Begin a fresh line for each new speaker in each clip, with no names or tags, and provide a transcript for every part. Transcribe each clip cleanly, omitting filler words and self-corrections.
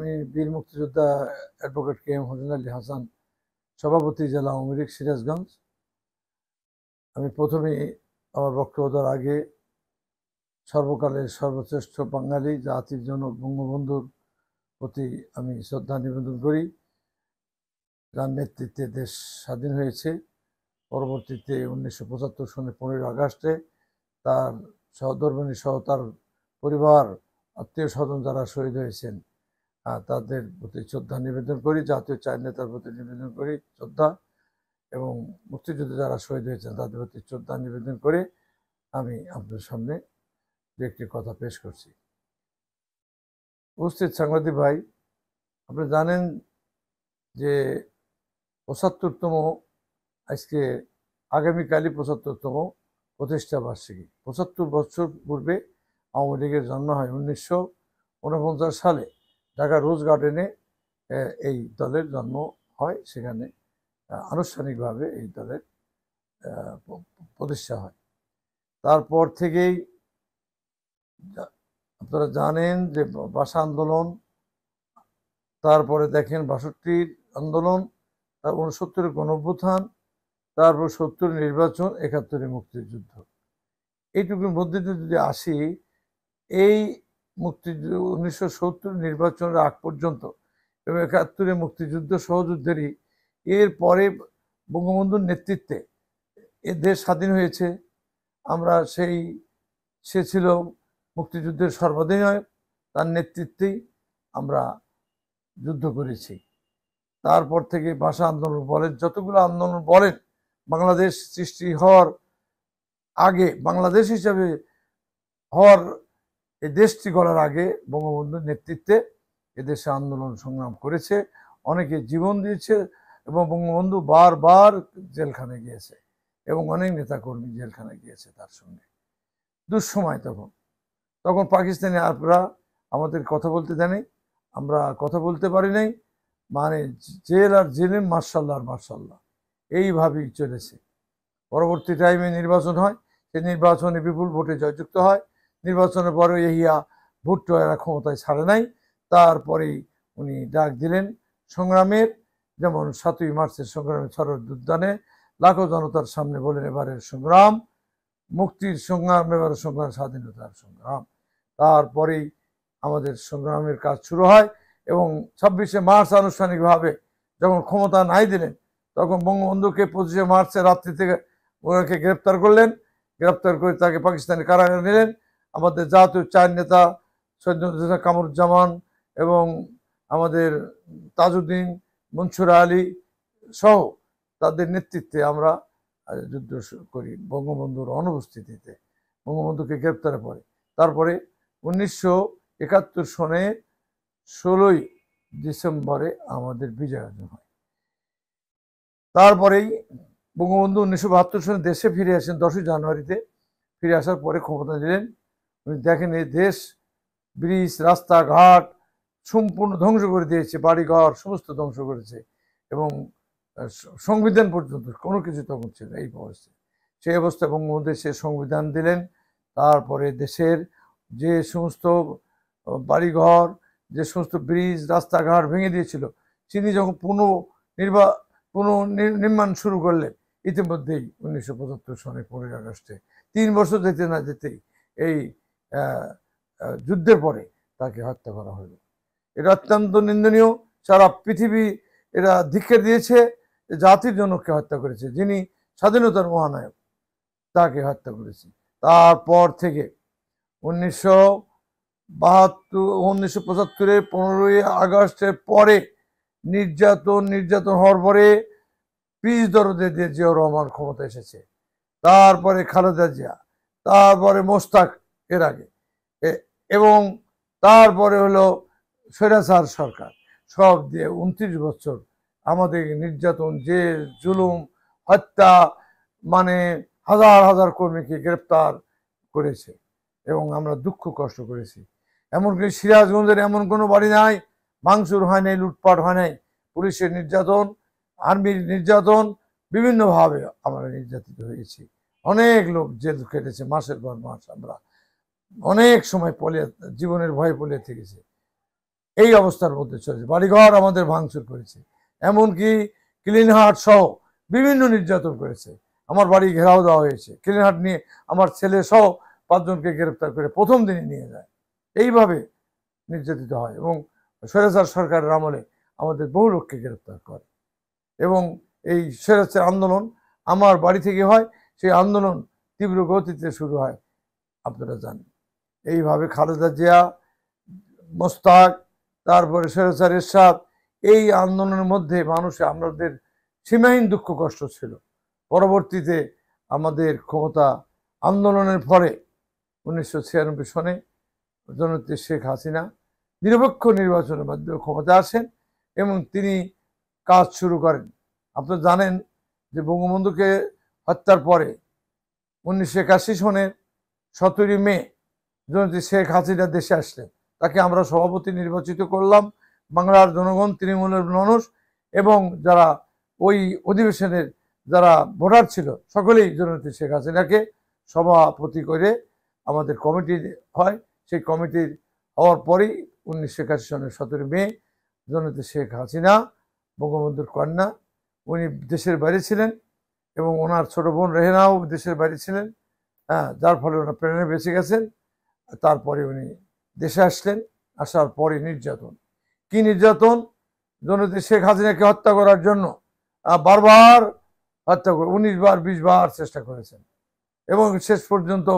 আমি বীর মুক্তিযোদ্ধা advocate K M Hossain Ali Hasan, সভাপতি জেলা আওয়ামী লীগ সিরাজগঞ্জ। আমি প্রথমেই আমার বক্তব্য দেওয়ার আগে সর্বকালের সর্বশ্রেষ্ঠ বাঙালি জাতির জনক বঙ্গবন্ধুর প্রতি আমি শ্রদ্ধা নিবেদন করি, যার নেতৃত্বে দেশ স্বাধীন হয়েছে। পরবর্তীতে 1975 সনের 15 আগস্টে তার সহধর্মিণী সহ তার পরিবার, আত্মীয় স্বজন যারা শহীদ হয়েছেন তাদের প্রতি শ্রদ্ধা নিবেদন করি, জাতীয় চার নেতার প্রতি নিবেদন করি শ্রদ্ধা, এবং মুক্তিযুদ্ধে যারা শহীদ হয়েছেন তাদের প্রতি শ্রদ্ধা নিবেদন করে আমি আপনার সামনে দু একটি কথা পেশ করছি। উপস্থিত সাংবাদিক ভাই, আপনি জানেন যে 75তম আজকে আগামীকালই 75তম প্রতিষ্ঠা বার্ষিকী। 75 বছর পূর্বে আওয়ামী লীগের জন্ম হয় 1949 সালে ঢাকা রোজ গার্ডেনে। এই দলের জন্ম হয়, সেখানে আনুষ্ঠানিকভাবে এই দলের প্রতিষ্ঠা হয়। তারপর থেকেই আপনারা জানেন যে ভাষা আন্দোলন, তারপরে দেখেন 62 আন্দোলন, তার 69 গণঅভ্যুত্থান, তারপর 70 নির্বাচন, 71 মুক্তিযুদ্ধ। এইটুকুর মধ্যে যদি আসি, এই মুক্তিযুদ্ধ 1970 নির্বাচনের আগ পর্যন্ত এবং 71 মুক্তিযুদ্ধ সহযুদ্ধেরই এর পরে বঙ্গবন্ধুর নেতৃত্বে এ দেশ স্বাধীন হয়েছে। আমরা সে ছিল মুক্তিযুদ্ধের সর্বাধিনায়ক, তার নেতৃত্বেই আমরা যুদ্ধ করেছি। তারপর থেকে ভাষা আন্দোলন বলেন, যতগুলো আন্দোলন বলেন, বাংলাদেশ সৃষ্টি হওয়ার আগে, বাংলাদেশ হিসাবে হওয়ার, এই দেশটি গড়ার আগে বঙ্গবন্ধুর নেতৃত্বে এদেশে আন্দোলন সংগ্রাম করেছে, অনেকে জীবন দিয়েছে, এবং বঙ্গবন্ধু বারবার জেলখানায় গিয়েছে এবং অনেক নেতাকর্মী জেলখানায় গিয়েছে তার সঙ্গে। দুঃসময় তখন পাকিস্তানি আরবরা আমাদের কথা বলতে দেয়নি, আমরা কথা বলতে পারি নাই, মানে জেল আর জেলে, মার্শাল্লাহ আর মার্শাল্লাহ, এইভাবেই চলেছে। পরবর্তী টাইমে নির্বাচন হয়, সেই নির্বাচনে বিপুল ভোটে জয়যুক্ত হয়। নির্বাচনের পরে ইহিয়া ভুট্টো এরা ক্ষমতায় ছাড়ে নাই, তারপরেই উনি ডাক দিলেন সংগ্রামের, যেমন 7ই মার্চের সংগ্রামের শরৎ উদ্যানে লাখো জনতার সামনে বলেন, এবারের সংগ্রাম মুক্তির সংগ্রাম, এবারের সংগ্রাম স্বাধীনতার সংগ্রাম। তারপরেই আমাদের সংগ্রামের কাজ শুরু হয়, এবং 26শে মার্চ আনুষ্ঠানিকভাবে যখন ক্ষমতা নাই দিলেন, তখন বঙ্গবন্ধুকে 25শে মার্চের রাত্রি থেকে ওনাকে গ্রেপ্তার করলেন। গ্রেপ্তার করে তাকে পাকিস্তানি কারাগারে নিলেন। আমাদের জাতীয় চার নেতা সৈয়দ কামরুজ্জামান এবং আমাদের তাজউদ্দিন, মনসুর আলী সহ তাদের নেতৃত্বে আমরা যুদ্ধ করি বঙ্গবন্ধুর অনুপস্থিতিতে, বঙ্গবন্ধুকে গ্রেপ্তারের পরে। তারপরে 1971 সনে 16ই ডিসেম্বরে আমাদের বিজয় অর্জন হয়। তারপরেই বঙ্গবন্ধু 1972 সনে দেশে ফিরে আসেন 10ই জানুয়ারিতে। ফিরে আসার পরে ক্ষমতা নিলেন। উনি দেখেন এই দেশ, ব্রিজ, রাস্তাঘাট সম্পূর্ণ ধ্বংস করে দিয়েছে, বাড়িঘর সমস্ত ধ্বংস করেছে, এবং সংবিধান পর্যন্ত কোনো কিছু তখন ছিল এই অবস্থায়। সেই অবস্থায় বঙ্গবন্ধু সে সংবিধান দিলেন। তারপরে দেশের যে সমস্ত বাড়িঘর, যে সমস্ত ব্রিজ, রাস্তাঘাট ভেঙে দিয়েছিল, তিনি যখন পুনর্নির্মাণ শুরু করলেন, ইতিমধ্যেই 1975 সনে 15 আগস্টে 3 বছর যেতে না যেতেই এই যুদ্ধের পরে তাকে হত্যা করা হলো। এটা অত্যন্ত নিন্দনীয়। সারা পৃথিবী এরা ধিক্কার দিয়েছে, জাতির জনককে হত্যা করেছে, যিনি স্বাধীনতার মহানায়ক, তাকে হত্যা করেছে। তারপর থেকে 1975-এর 15ই আগস্টের পরে নির্যাতন হওয়ার পরে পিস দরদে দিয়ে জিয়াউর রহমান ক্ষমতা এসেছে, তারপরে খালেদা জিয়া, তারপরে মোস্তাক এর আগে, এবং তারপরে হলো স্বৈরাচার সরকার, সব দিয়ে 29 বছর আমাদের নির্যাতন, জেল, জুলুম, হত্যা, মানে হাজার হাজার কর্মীকে গ্রেপ্তার করেছে, এবং আমরা দুঃখ কষ্ট করেছি। এমনকি সিরাজগঞ্জের এমন কোনো বাড়ি নাই ভাঙচুর হয় নাই, লুটপাট হয় নাই। পুলিশের নির্যাতন, আর্মির নির্যাতন, বিভিন্নভাবে আমরা নির্যাতিত হয়েছি। অনেক লোক জেল কেটেছে, মাসের পর মাস। আমরা অনেক সময় জীবনের ভয়ে পলিয়ে থেকেছি। এই অবস্থার মধ্যে চলেছে। বাড়িঘর আমাদের ভাঙচুর করেছে, এমনকি ক্লিনহাট সহ বিভিন্ন নির্যাতন করেছে। আমার বাড়ি ঘেরাও দেওয়া হয়েছে, ক্লিনহাট নিয়ে আমার ছেলে সহ 5 জনকে গ্রেপ্তার করে প্রথম দিনে নিয়ে যায়। এইভাবে নির্যাতিত হয় এবং স্বৈরাচার সরকারের আমলে আমাদের বহু লোককে গ্রেপ্তার করে। এবং এই স্বৈরাচার আন্দোলন আমার বাড়ি থেকে হয়, সেই আন্দোলন তীব্র গতিতে শুরু হয়, আপনারা জানেন। এইভাবে খালেদা জিয়া, মোস্তাক, তারপরে স্বৈরাচার এরশাদ, এই আন্দোলনের মধ্যে আমাদের সীমাহীন দুঃখ কষ্ট ছিল। পরবর্তীতে আমাদের ক্ষমতা আন্দোলনের পরে 1996 সনে জননেত্রী শেখ হাসিনা নিরপেক্ষ নির্বাচনের মাধ্যমে ক্ষমতা আসেন এবং তিনি কাজ শুরু করেন। আপনারা জানেন যে বঙ্গবন্ধুকে হত্যার পরে 1981 সনের 17 মে জননেত্রী শেখ হাসিনা দেশে আসলেন। তাকে আমরা সভাপতি নির্বাচিত করলাম, বাংলার জনগণ, তৃণমূলের মানুষ এবং যারা ওই অধিবেশনের যারা ভোটার ছিল সকলেই জননেত্রী শেখ হাসিনাকে সভাপতি করে আমাদের কমিটি হয়। সেই কমিটির হওয়ার পরেই 1981 সনের 17 মে জননেত্রী শেখ হাসিনা, বঙ্গবন্ধুর কন্যা, উনি দেশের বাইরে ছিলেন এবং ওনার ছোট বোন রেহেনাও দেশের বাইরে ছিলেন, যার ফলে ওনার প্রাণে বেঁচে গেছেন। তারপরে উনি দেশে আসলেন, আসার পরে নির্যাতন, কি নির্যাতন! জননেত্রী শেখ হাসিনাকে হত্যা করার জন্য বারবার হত্যা করে 19 বার 20 বার চেষ্টা করেছেন এবং শেষ পর্যন্ত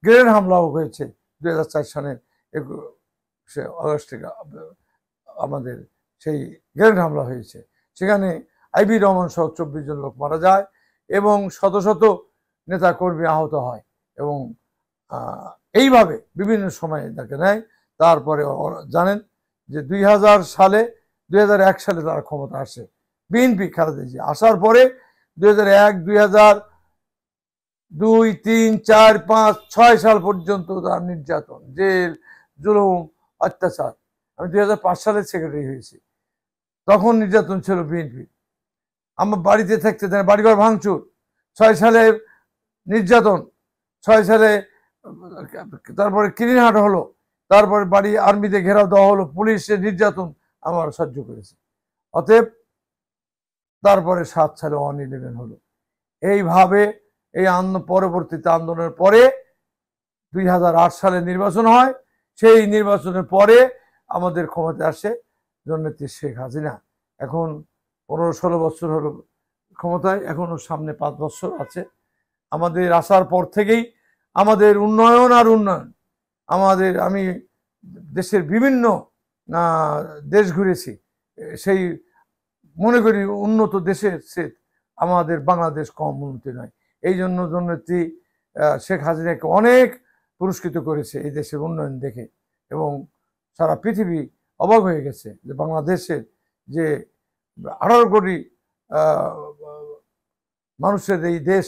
গ্রেনেড হামলাও হয়েছে 2004 সনের 21 আগস্টে আমাদের সেই গ্রেনেড হামলা হয়েছে। সেখানে আইবি রহমান সহ 24 জন লোক মারা যায় এবং শত শত নেতা কর্মী আহত হয় এবং এইভাবে বিভিন্ন সময়ে তাকে নেয়। তারপরে জানেন যে 2001 সালে তারা ক্ষমতা আসে, বিএনপি খালেদা জিয়া আসার পরে 2001, 2002, 3, 4, 5, 6 সাল পর্যন্ত তার নির্যাতন, জেল, জুলুম, অত্যাচার। আমি 2005 সালে সেক্রেটারি হয়েছি, তখন নির্যাতন ছিল বিএনপি। আমার বাড়িতে থাকতে দেন, বাড়িঘর ভাঙচুর, 6 সালে নির্যাতন, 6 সালে তারপরে ক্লিনহাট হলো, তারপরে বাড়ি আর্মিতে ঘেরাও দেওয়া হলো, পুলিশের নির্যাতন আমার সহ্য করেছে। অতএব তারপরে 7 সালে 111 হলো। এইভাবে এই পরবর্তীতে আন্দোলনের পরে 2008 সালে নির্বাচন হয়। সেই নির্বাচনের পরে আমাদের ক্ষমতায় আসে জননেত্রী শেখ হাসিনা। এখন 15-16 বছর হলো ক্ষমতায়, এখনো সামনে 5 বছর আছে। আমাদের আসার পর থেকেই আমাদের উন্নয়ন আর উন্নয়ন। আমি দেশের বিভিন্ন দেশ ঘুরেছি, সেই মনে করি উন্নত দেশের চেয়ে আমাদের বাংলাদেশ কম উন্নতি নয়। এই জন্য জননেত্রী শেখ হাসিনাকে অনেক পুরস্কৃত করেছে এই দেশের উন্নয়ন দেখে এবং সারা পৃথিবী অবাক হয়ে গেছে যে বাংলাদেশের যে 18 কোটি মানুষের এই দেশ,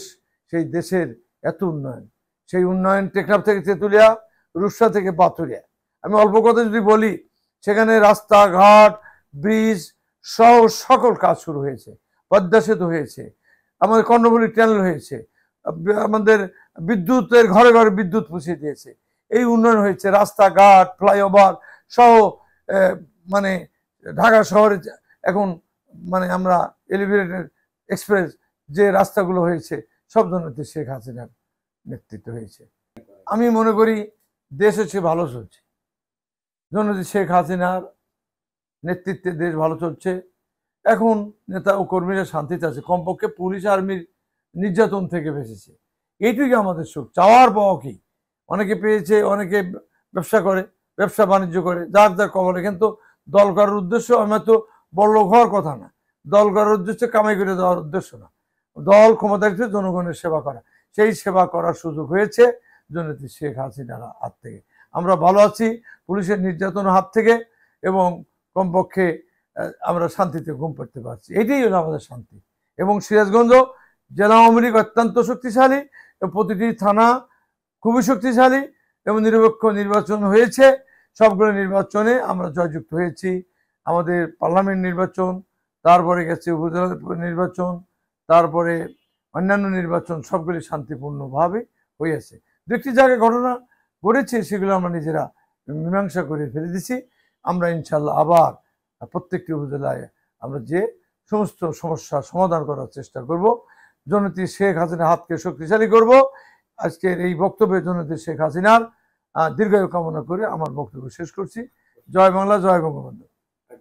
সেই দেশের এত উন্নয়ন। সেই উন্নয়ন টেকনাফ থেকে তেঁতুলিয়া, রূপসা থেকে পাথুরিয়া। আমি অল্প কথা যদি বলি, সেখানে রাস্তাঘাট, ব্রিজ সহ সকল কাজ শুরু হয়েছে, পদ্মা সেতু হয়েছে, আমাদের কর্ণফুলী ট্যানেল হয়েছে, আমাদের বিদ্যুতের ঘরে ঘরে বিদ্যুৎ পৌঁছে দিয়েছে। এই উন্নয়ন হয়েছে, রাস্তাঘাট, ফ্লাইওভার সহ মানে ঢাকা শহরে এখন আমরা এলিভেটেড এক্সপ্রেস যে রাস্তাগুলো হয়েছে সব জননেত্রী শেখ হাসিনার নেতৃত্ব হয়েছে। আমি মনে করি দেশ হচ্ছে ভালো চলছে, জননেত্রী শেখ হাসিনার নেতৃত্বে দেশ ভালো চলছে। এখন নেতা ও কর্মীরা শান্তিতে আছে, কমপক্ষে পুলিশ আর্মির নির্যাতন থেকে বেঁচেছে। এইটুকু আমাদের সুখ, চাওয়ার পাওয়া কি? অনেকে পেয়েছে, অনেকে ব্যবসা করে, ব্যবসা বাণিজ্য করে, যার যার কবলে। কিন্তু দল করার উদ্দেশ্য, আমার তো বড়লোক হওয়ার কথা না, দল করার উদ্দেশ্য কামাই করে দেওয়ার উদ্দেশ্য না, দল ক্ষমতায় জনগণের সেবা করা। সেই সেবা করার সুযোগ হয়েছে জননেত্রী শেখ হাসিনার হাত থেকে। আমরা ভালো আছি পুলিশের নির্যাতনের হাত থেকে এবং কমপক্ষে আমরা শান্তিতে ঘুম পাড়তে পারছি, এটাই হলো আমাদের শান্তি। এবং সিরাজগঞ্জ জেলা আওয়ামী লীগ অত্যন্ত শক্তিশালী, প্রতিটি থানা খুবই শক্তিশালী এবং নিরপেক্ষ নির্বাচন হয়েছে। সবগুলো নির্বাচনে আমরা জয়যুক্ত হয়েছি। আমাদের পার্লামেন্ট নির্বাচন, তারপরে গেছে উপজেলা নির্বাচন, তারপরে অন্যান্য নির্বাচন, সবগুলি শান্তিপূর্ণভাবে হয়েছে। দু একটি জায়গায় ঘটনা ঘটেছে, সেগুলো আমরা নিজেরা মীমাংসা করে ফেলে দিছি। আমরা ইনশাল্লাহ আবার প্রত্যেকটি উপজেলায় আমরা যে সমস্ত সমস্যার সমাধান করার চেষ্টা করব। জননেত্রী শেখ হাসিনার হাতকে শক্তিশালী করব। আজকের এই বক্তব্যে জননেত্রী শেখ হাসিনার দীর্ঘায়ু কামনা করে আমার বক্তব্য শেষ করছি। জয় বাংলা, জয় বঙ্গবন্ধু।